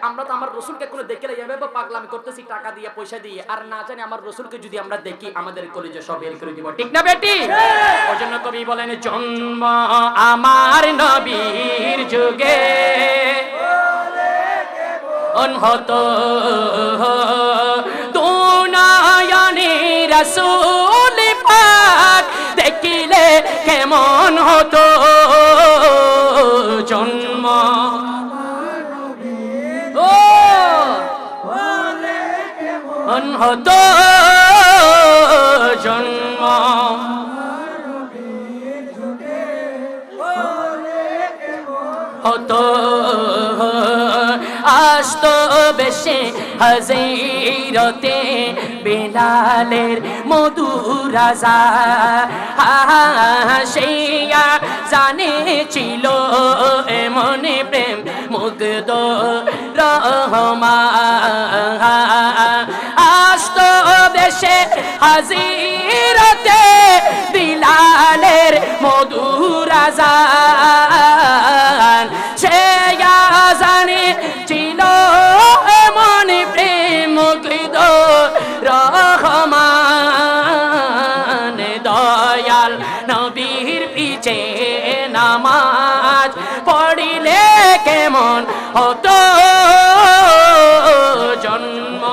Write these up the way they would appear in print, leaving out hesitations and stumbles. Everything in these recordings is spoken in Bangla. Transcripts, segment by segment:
আমরা তো আমার রসুলকে কোনো দেখলে এভাবে পাগলামি করতেছি টাকা দিয়ে পয়সা দিয়ে, আর না জানি আমার রসুলকে যদি আমরা দেখি আমাদের কলিজা সব বের করে দিব, ঠিক না বেটি? ওই জন্য কবি বলেন জন্ম আমার নবীর যুগে হতো দুনিয়ানি রাসূল পাক দেখিলে কেমন হতো জন্ম হতো জন্ম হতো আসতো বেশে হাজিরতে বিলালের মধুর আযান সেইয়া জানেছিল এমন প্রেম মুগ্ধ রহমান আসতো বেশে হাজিরতে বিলালের মধুর আযান সেইয়া জানেছিল এমন প্রেম মুগ্ধ রহমান দয়াল নবীর পিছে নামাজ পড়িলে কেমন হতো জন্ম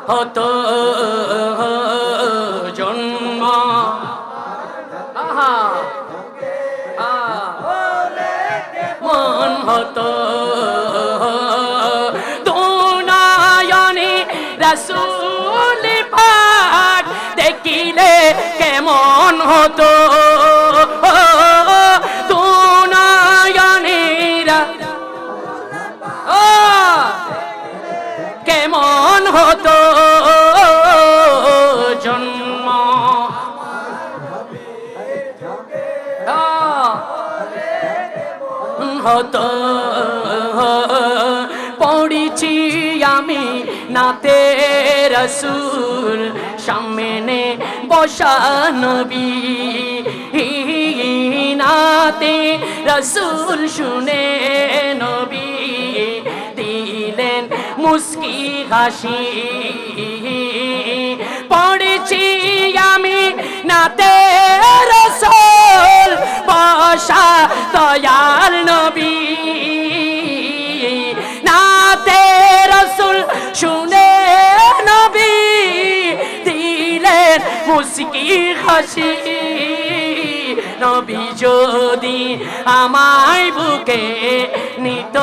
হতো জন্ম মন হতো দুনিয়ানি রাসূল পাক দেখিলে কেমন হতো দুনিয়ানি কেমন হতো জন্ম হতো পড়েছি আমি নাতে রাসূল সামনে বসা নবী নাতে রাসূল শুনে নবী দিলেন মুস্কি হাসি পড়েছি আমি নাতে রাসূল বসা দয়াল নবী নাতে রাসূল শুনে নবী দিলেন মুস্কি হাসি নবী যদি আমায় বুকে নিত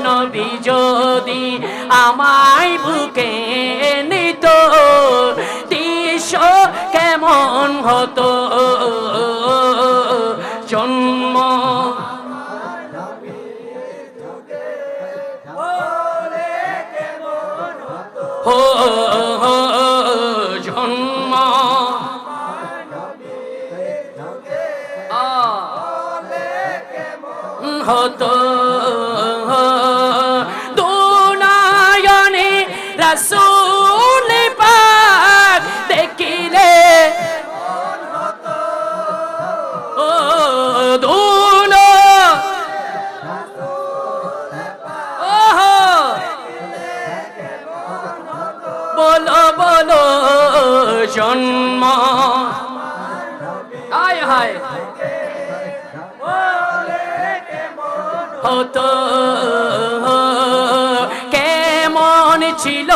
নবী যদি আমায় বুকে নিত দৃশ্য কেমন হতো জন্ম জন্ম হতো দুনিয়ানি রাসূল পাক দেখিলে ও বলো বলো জন্ম হায় হায় হতো কেমন ছিল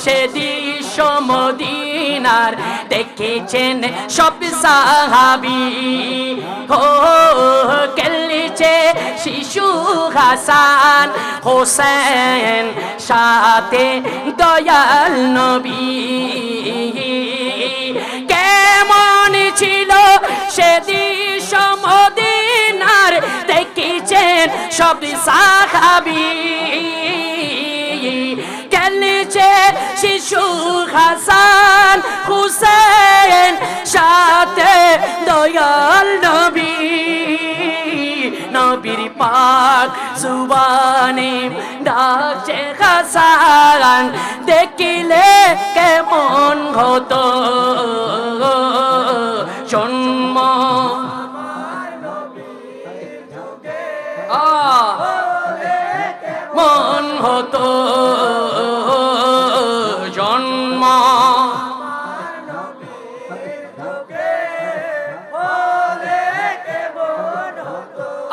সে দৃশ্য মদিনার দেখেছেন সব সাহাবী হো খেলছে শিশু হাসান হোসেন সাথে দয়াল নবী কেমন ছিল সে দৃশ্য মদিনার দেখেছেন সব সাহাবী খেলছে শিশু হাসান হুসেন সাথে দয়াল নবী নবীর পাক সুবানে ডাকছে হাসান দেখিলে কেমন হতো জন্ম মন হতো জন্ম।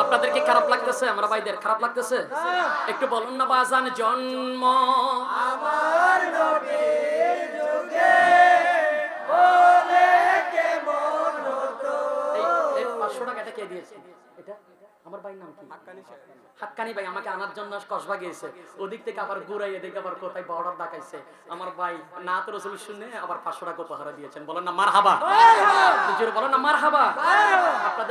আপনাদেরকে খারাপ লাগতেছে? আমরা ভাইদের খারাপ লাগতেছে? একটু বলুন না বাজান, জন্ম আমার নবীর যুগে হলে কেমন হতো। এই 500 টাকাটা কে দিয়েছে? এটা আমার ভাইয়ের নাম কি? হাক্কানি ভাই আমাকে আনার জন্য কসবা গিয়েছে, ওদিক থেকে আবার ঘুরাই এদিকে আবার কোথায় বর্ডার দেখাইছে। আমার ভাই নাত রাসূল শুনে আবার 500 টাকা উপহার দিয়েছেন। বলেন না মারহাবা, বলেন না মারহাবা। আপনাদের